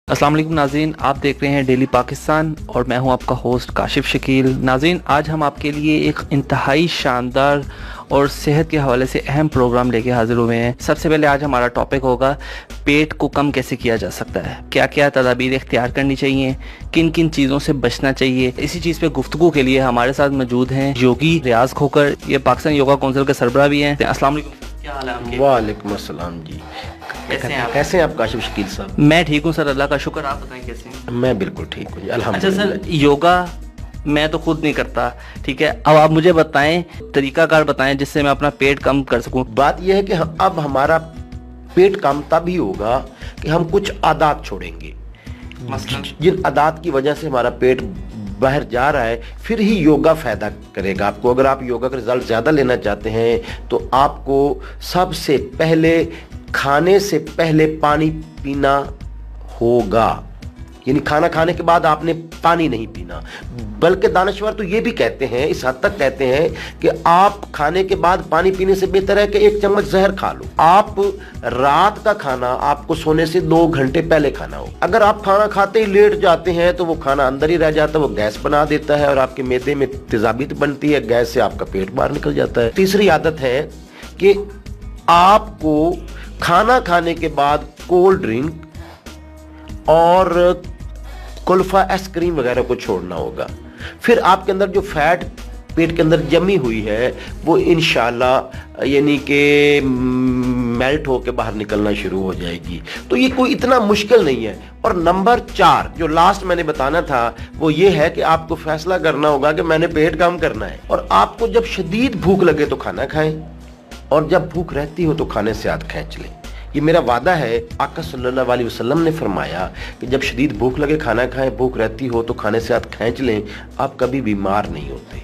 अस्सलाम वालेकुम नाज़रीन, आप देख रहे हैं डेली पाकिस्तान और मैं हूं आपका होस्ट काशिफ शकील। नाज़रीन, आज हम आपके लिए एक इंतहाई शानदार और सेहत के हवाले से अहम प्रोग्राम लेके हाजिर हुए हैं। सबसे पहले आज हमारा टॉपिक होगा पेट को कम कैसे किया जा सकता है, क्या क्या तदाबीर इख्तियार करनी चाहिए, किन किन चीज़ों से बचना चाहिए। इसी चीज़ पे गुफ्तगू के लिए हमारे साथ मौजूद हैं योगी रियाज खोकर, ये पाकिस्तान योगा काउंसिल के सरबराह भी हैं। अस्सलाम वालेकुम, क्या हाल है आपके? वालेकुम अस्सलाम जी। कैसे हैं आप काशिफ शकील साहब? मैं ठीक हूँ सर, अल्लाह का शुक्र। आप बताएं कैसे हैं? मैं बिल्कुल ठीक हूँ जी, अच्छा अल्हम्दुलिल्लाह। सर, योगा मैं तो खुद नहीं करता, ठीक है। अब आप मुझे बताएं, तरीकाकार बताएं जिससे मैं अपना पेट कम कर सकूं। बात यह है कि अब हमारा पेट कम तब ही होगा कि हम कुछ आदत छोड़ेंगे। जिन आदत की वजह से हमारा पेट बाहर जा रहा है, फिर ही योगा फायदा करेगा आपको। अगर आप योगा का रिजल्ट ज्यादा लेना चाहते हैं तो आपको सबसे पहले खाने से पहले पानी पीना होगा। यानी खाना खाने के बाद आपने पानी नहीं पीना, बल्कि दानश्वर तो ये भी कहते हैं, इस हद तक कहते हैं कि आप खाने के बाद पानी पीने से बेहतर है कि एक चम्मच जहर खा लो। आप रात का खाना आपको सोने से 2 घंटे पहले खाना हो। अगर आप खाना खाते ही लेट जाते हैं तो वो खाना अंदर ही रह जाता है, वो गैस बना देता है और आपके मैदे में तेजाबीत बनती है, गैस से आपका पेट बाहर निकल जाता है। तीसरी आदत है कि आपको खाना खाने के बाद कोल्ड ड्रिंक और कुल्फा आइसक्रीम वगैरह को छोड़ना होगा। फिर आपके अंदर जो फैट पेट के अंदर जमी हुई है वो इंशाल्लाह यानी कि मेल्ट होकर बाहर निकलना शुरू हो जाएगी। तो ये कोई इतना मुश्किल नहीं है। और नंबर 4 जो लास्ट मैंने बताना था वो ये है कि आपको फैसला करना होगा कि मैंने पेट कम करना है। और आपको जब शदीद भूख लगे तो खाना खाएं और जब भूख रहती हो तो खाने से हाथ खींच लें। ये मेरा वादा है। आका सल्लल्लाहु अलैहि वसल्लम ने फरमाया कि जब शदीद भूख लगे खाना खाएं, भूख रहती हो तो खाने से हाथ खींच लें, आप कभी बीमार नहीं होते।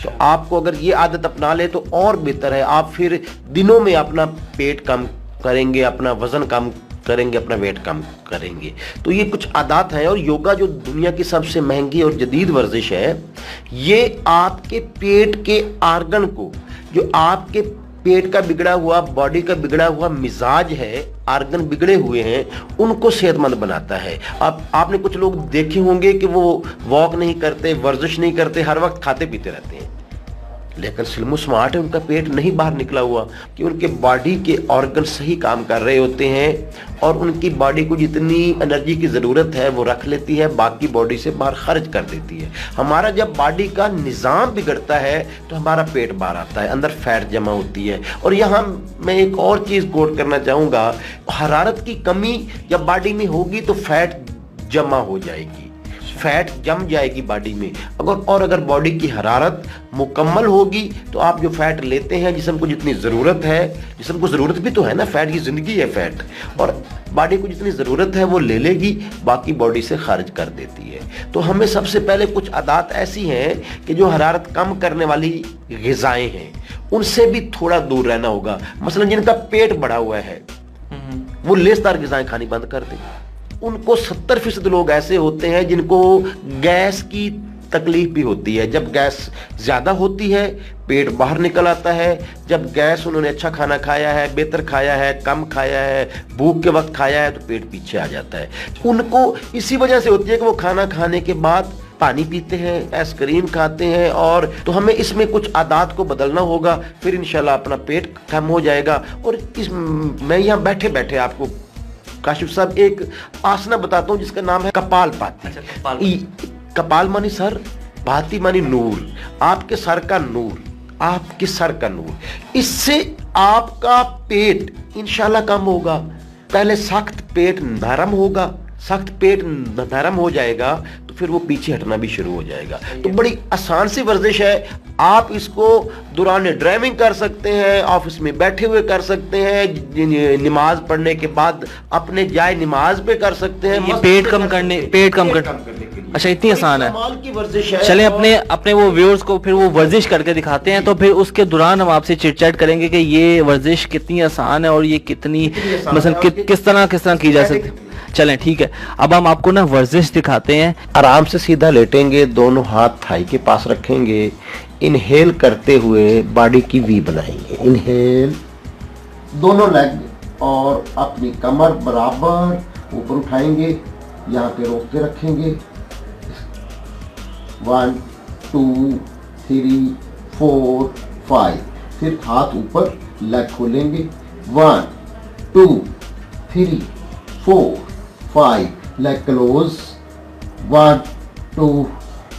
तो आपको अगर ये आदत अपना ले तो और बेहतर है। आप फिर दिनों में अपना पेट कम करेंगे, अपना वजन कम करेंगे, अपना वेट कम करेंगे। तो ये कुछ आदत हैं। और योगा जो दुनिया की सबसे महंगी और जदीद वर्जिश है, ये आपके पेट के आर्गन को, जो आपके पेट का बिगड़ा हुआ, बॉडी का बिगड़ा हुआ मिजाज है, आर्गन बिगड़े हुए हैं, उनको सेहतमंद बनाता है। आपने कुछ लोग देखे होंगे कि वो वॉक नहीं करते, वर्जिश नहीं करते, हर वक्त खाते पीते रहते हैं, लेकिन स्लिम स्मार्ट है, उनका पेट नहीं बाहर निकला हुआ कि उनके बॉडी के ऑर्गन सही काम कर रहे होते हैं और उनकी बॉडी को जितनी एनर्जी की ज़रूरत है वो रख लेती है, बाकी बॉडी से बाहर खर्च कर देती है। हमारा जब बॉडी का निज़ाम बिगड़ता है तो हमारा पेट बाहर आता है, अंदर फैट जमा होती है। और यहाँ मैं एक और चीज़ कोट करना चाहूँगा, हरारत की कमी जब बॉडी में होगी तो फैट जमा हो जाएगी, फैट जम जाएगी बॉडी में। अगर बॉडी की हरारत मुकम्मल होगी तो आप जो फैट लेते हैं, जिस्म को जितनी ज़रूरत है, जिस्म को ज़रूरत भी तो है ना, फैट की ज़िंदगी है फैट, और बॉडी को जितनी ज़रूरत है वो ले लेगी, बाकी बॉडी से खारिज कर देती है। तो हमें सबसे पहले कुछ आदत ऐसी हैं कि जो हरारत कम करने वाली ग़िज़ाएँ हैं उनसे भी थोड़ा दूर रहना होगा। मसलन जिनका पेट बढ़ा हुआ है वो लेसदार ग़िज़ाएँ खानी बंद कर दें। उनको 70% लोग ऐसे होते हैं जिनको गैस की तकलीफ भी होती है। जब गैस ज़्यादा होती है पेट बाहर निकल आता है। जब गैस उन्होंने अच्छा खाना खाया है, बेहतर खाया है, कम खाया है, भूख के वक्त खाया है, तो पेट पीछे आ जाता है। उनको इसी वजह से होती है कि वो खाना खाने के बाद पानी पीते हैं, आइसक्रीम खाते हैं। और तो हमें इसमें कुछ आदत को बदलना होगा, फिर इंशाल्लाह अपना पेट कम हो जाएगा। और मैं यहाँ बैठे बैठे आपको काशिफ साहब एक आसना बताता हूँ जिसका नाम है कपालभाति। कपाल मानी सर, भाती मानी नूर, आपके सर का नूर, आपके सर का नूर। इससे आपका पेट इंशाल्लाह कम होगा। पहले सख्त पेट नरम होगा, सख्त पेट नरम हो जाएगा तो फिर वो पीछे हटना भी शुरू हो जाएगा। तो बड़ी आसान सी वर्जिश है। आप इसको दौरान ड्राइविंग कर सकते हैं, ऑफिस में बैठे हुए कर सकते हैं, नमाज पढ़ने के बाद अपने जाए नमाज पे कर सकते हैं। ये पेट कम करने के लिए। अच्छा, इतनी आसान है। कमाल की वर्जिश है। चलें अपने वो व्यूअर्स को फिर वो वर्जिश करके दिखाते हैं, तो फिर उसके दौरान हम आपसे चिट-चैट करेंगे कि ये वर्जिश कितनी आसान है और ये कितनी मतलब किस तरह की जा सकती है। चलें ठीक है, अब हम आपको ना वर्जिश दिखाते हैं। आराम से सीधा लेटेंगे, दोनों हाथ थाई के पास रखेंगे, इनहेल करते हुए बॉडी की वी बनाएंगे। इनहेल, दोनों लेग और अपनी कमर बराबर ऊपर उठाएंगे यहाँ पे रोक के रखेंगे, 1 2 3 4 5, फिर हाथ ऊपर, लेग खोलेंगे, 1 2 3 4 5, लेग क्लोज, 1 2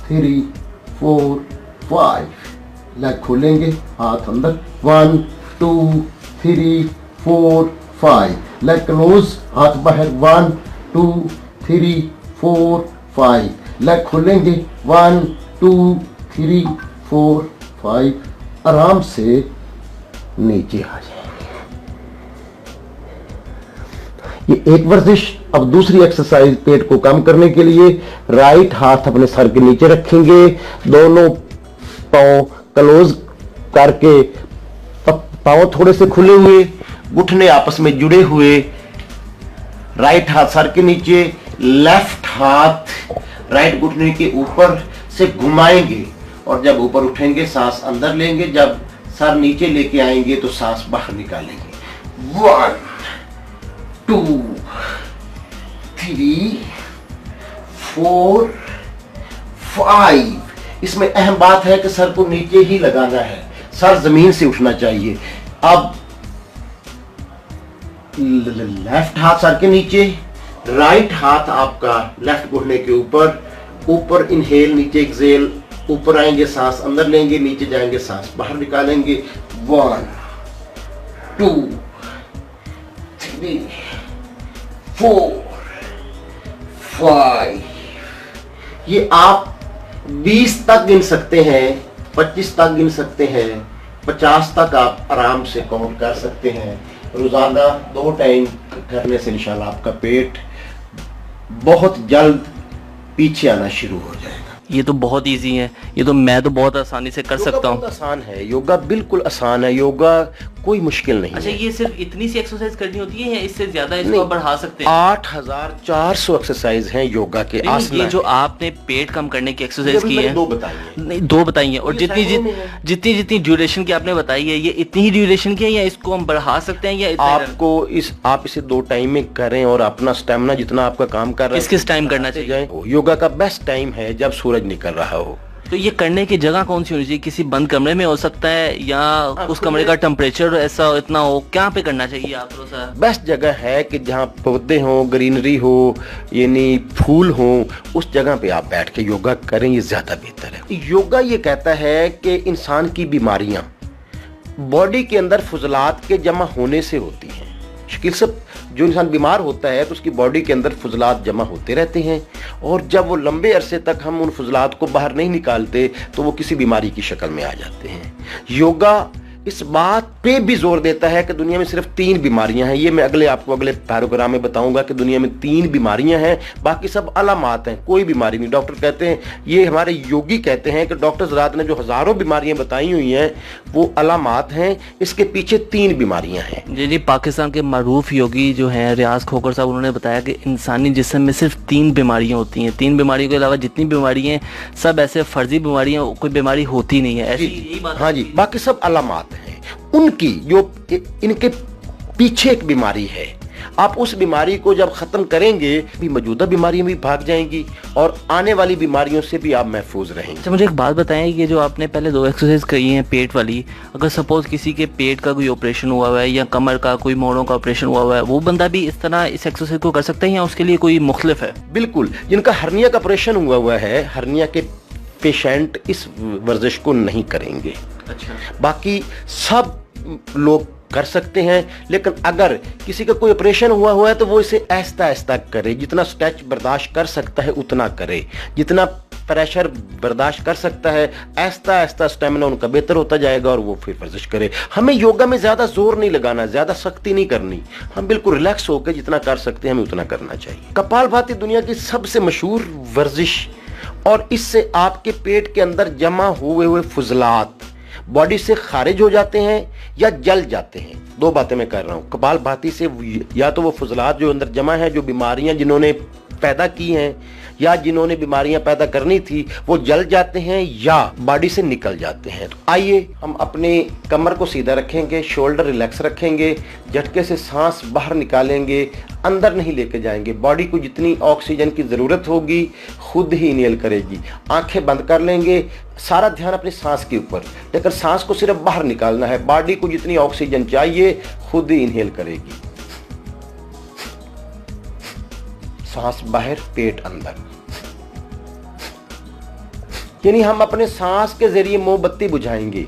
3 4 5, लेग खोलेंगे, हाथ अंदर, 1 2 3 4 5, लेग क्लोज, हाथ बाहर, 1 2 3 4 5, लेग खोलेंगे, 1 2 3 4 5, आराम से नीचे आ जाएंगे। ये एक वर्जिश। अब दूसरी एक्सरसाइज पेट को कम करने के लिए, राइट हाथ अपने सर के नीचे रखेंगे, दोनों पांव क्लोज करके, पांव थोड़े से खुले हुए, घुटने आपस में जुड़े हुए, राइट हाथ सर के नीचे, लेफ्ट हाथ राइट घुटने के ऊपर से घुमाएंगे और जब ऊपर उठेंगे सांस अंदर लेंगे, जब सर नीचे लेके आएंगे तो सांस बाहर निकालेंगे। 1 2 3 4 5। इसमें अहम बात है कि सर को नीचे ही लगाना है, सर जमीन से उठना चाहिए। अब लेफ्ट हाथ सर के नीचे, राइट हाथ आपका लेफ्ट घुटने के ऊपर, ऊपर इनहेल, नीचे एक्सेल, ऊपर आएंगे सांस अंदर लेंगे, नीचे जाएंगे सांस बाहर निकालेंगे। 1 2 3 4 5। ये आप 20 तक गिन सकते हैं, 25 तक गिन सकते हैं, 50 तक आप आराम से काउंट कर सकते हैं। रोजाना 2 टाइम करने से इंशाल्लाह आपका पेट बहुत जल्द पीछे आना शुरू हो जाएगा। ये तो बहुत इजी है, ये तो मैं तो बहुत आसानी से कर सकता हूँ। आसान है योगा, बिल्कुल आसान है योगा, कोई मुश्किल नहीं। अच्छा, ये सिर्फ इतनी सी एक्सरसाइज करनी होती है या इससे ज्यादा इसको नहीं, बढ़ा सकते हैं? 8400 एक्सरसाइज हैं योगा के आसन। ये जो आपने पेट कम करने की एक्सरसाइज की है, 2 बताई है। नहीं, 2 बताई है, और जितनी ड्यूरेशन की आपने बताई है, ये इतनी ही ड्यूरेशन की है या इसको हम बढ़ा सकते हैं या आपको आप इसे 2 टाइम में करें और अपना स्टेमिना जितना आपका काम कर रहा है किस टाइम करना चाहिए? योगा का बेस्ट टाइम है जब सूरज निकल रहा हो। तो ये करने की जगह कौन सी होनी चाहिए? किसी बंद कमरे में हो सकता है या उस कमरे का टेम्परेचर ऐसा इतना हो? क्या पे करना चाहिए आप? बेस्ट जगह है कि जहाँ पौधे हों, ग्रीनरी हो, यानी फूल हों, उस जगह पे आप बैठ के योगा करें, ये ज्यादा बेहतर है। योगा ये कहता है कि इंसान की बीमारियां बॉडी के अंदर फुजलात के जमा होने से होती हैं। शकील साहब, जो इंसान बीमार होता है तो उसकी बॉडी के अंदर फुजलात जमा होते रहते हैं, और जब वो लंबे अरसे तक हम उन फुजलात को बाहर नहीं निकालते तो वो किसी बीमारी की शक्ल में आ जाते हैं। योगा इस बात पे भी जोर देता है कि दुनिया में सिर्फ 3 बीमारियां हैं। ये मैं आपको अगले पैराग्राफ में बताऊंगा कि दुनिया में 3 बीमारियां हैं, बाकी सब अलामात हैं, कोई बीमारी नहीं। डॉक्टर कहते हैं, ये हमारे योगी कहते हैं कि डॉक्टर रात ने जो हजारों बीमारियां बताई हुई हैं वो अलामात हैं, इसके पीछे 3 बीमारियां हैं। जी, पाकिस्तान के मारूफ योगी जो हैं रियाज खोखर साहब, उन्होंने बताया कि इंसानी जिस्म में सिर्फ 3 बीमारियां होती हैं। 3 बीमारियों के अलावा जितनी बीमारियां सब ऐसे फर्जी बीमारियां, कोई बीमारी होती नहीं है। ऐसी यही बात? हाँ जी, बाकी सब अलामात हैं उनकी, जो इनके पीछे एक बीमारी है। आप उस बीमारी को जब खत्म करेंगे भी मौजूदा बीमारियां भी भाग जाएंगी और आने वाली बीमारियों से भी आप महफूज रहेंगे। अच्छा, मुझे एक बात बताएं, ये जो आपने पहले 2 एक्सरसाइज कही हैं पेट वाली, अगर सपोज किसी के पेट का कोई ऑपरेशन हुआ हुआ है या कमर का कोई मोड़ों का ऑपरेशन हुआ हुआ है, वो बंदा भी इस तरह इस एक्सरसाइज को कर सकता है या उसके लिए कोई मुख्तलिफ है? बिल्कुल, जिनका हर्निया का ऑपरेशन हुआ है, हर्निया के पेशेंट इस वर्जिश को नहीं करेंगे। अच्छा, बाकी सब लोग कर सकते हैं, लेकिन अगर किसी का कोई ऑपरेशन हुआ है तो वो इसे आहिस्ता आहिस्ता करे, जितना स्ट्रेच बर्दाश्त कर सकता है उतना करे, जितना प्रेशर बर्दाश्त कर सकता है, आहिस्ता आहिस्ता स्टेमिना उनका बेहतर होता जाएगा और वो फिर वर्जिश करे। हमें योगा में ज्यादा जोर नहीं लगाना, ज्यादा सख्ती नहीं करनी, हम बिल्कुल रिलैक्स होकर जितना कर सकते हैं हमें उतना करना चाहिए। कपालभाति दुनिया की सबसे मशहूर वर्जिश, और इससे आपके पेट के अंदर जमा हुए फुजलात बॉडी से खारिज हो जाते हैं या जल जाते हैं। 2 बातें मैं कर रहा हूँ। कपालभाति से या तो वो फुजलात जो अंदर जमा है, जो बीमारियां जिन्होंने पैदा की हैं, या जिन्होंने बीमारियां पैदा करनी थी वो जल जाते हैं या बॉडी से निकल जाते हैं। तो आइए हम अपने कमर को सीधा रखेंगे, शोल्डर रिलैक्स रखेंगे, झटके से सांस बाहर निकालेंगे, अंदर नहीं लेके जाएंगे। बॉडी को जितनी ऑक्सीजन की ज़रूरत होगी खुद ही इनहेल करेगी। आंखें बंद कर लेंगे, सारा ध्यान अपनी सांस के ऊपर, लेकिन सांस को सिर्फ बाहर निकालना है। बॉडी को जितनी ऑक्सीजन चाहिए खुद ही इनहेल करेगी। सांस बाहर, पेट अंदर। यानी हम अपने सांस के जरिए मोमबत्ती बुझाएंगे,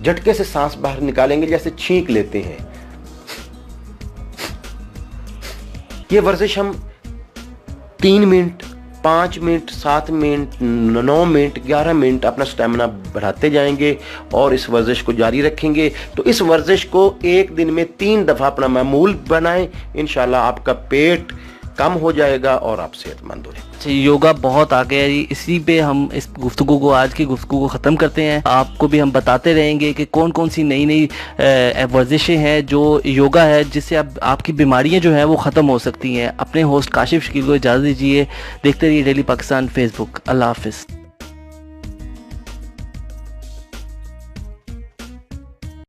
झटके से सांस बाहर निकालेंगे जैसे छींक लेते हैं। ये वर्जिश हम 3 minute, 5 minute, 7 minute, 9 minute, 11 minute अपना स्टेमिना बढ़ाते जाएंगे और इस वर्जिश को जारी रखेंगे। तो इस वर्जिश को एक दिन में 3 दफ़ा अपना मामूल बनाएं। इंशाल्लाह आपका पेट कम हो जाएगा और आप सेहतमंद हो जाएंगे। योगा बहुत आगे है, इसी पे हम इस गुफ्तगू को, आज की गुफ्तगू को ख़त्म करते हैं। आपको भी हम बताते रहेंगे कि कौन कौन सी नई नई वर्जिशें हैं जो योगा है, जिससे आपकी बीमारियां जो हैं वो ख़त्म हो सकती हैं। अपने होस्ट काशिफ शकील को इजाज़त दीजिए। देखते रहिए डेली पाकिस्तान फेसबुक। अल्लाह हाफिज़।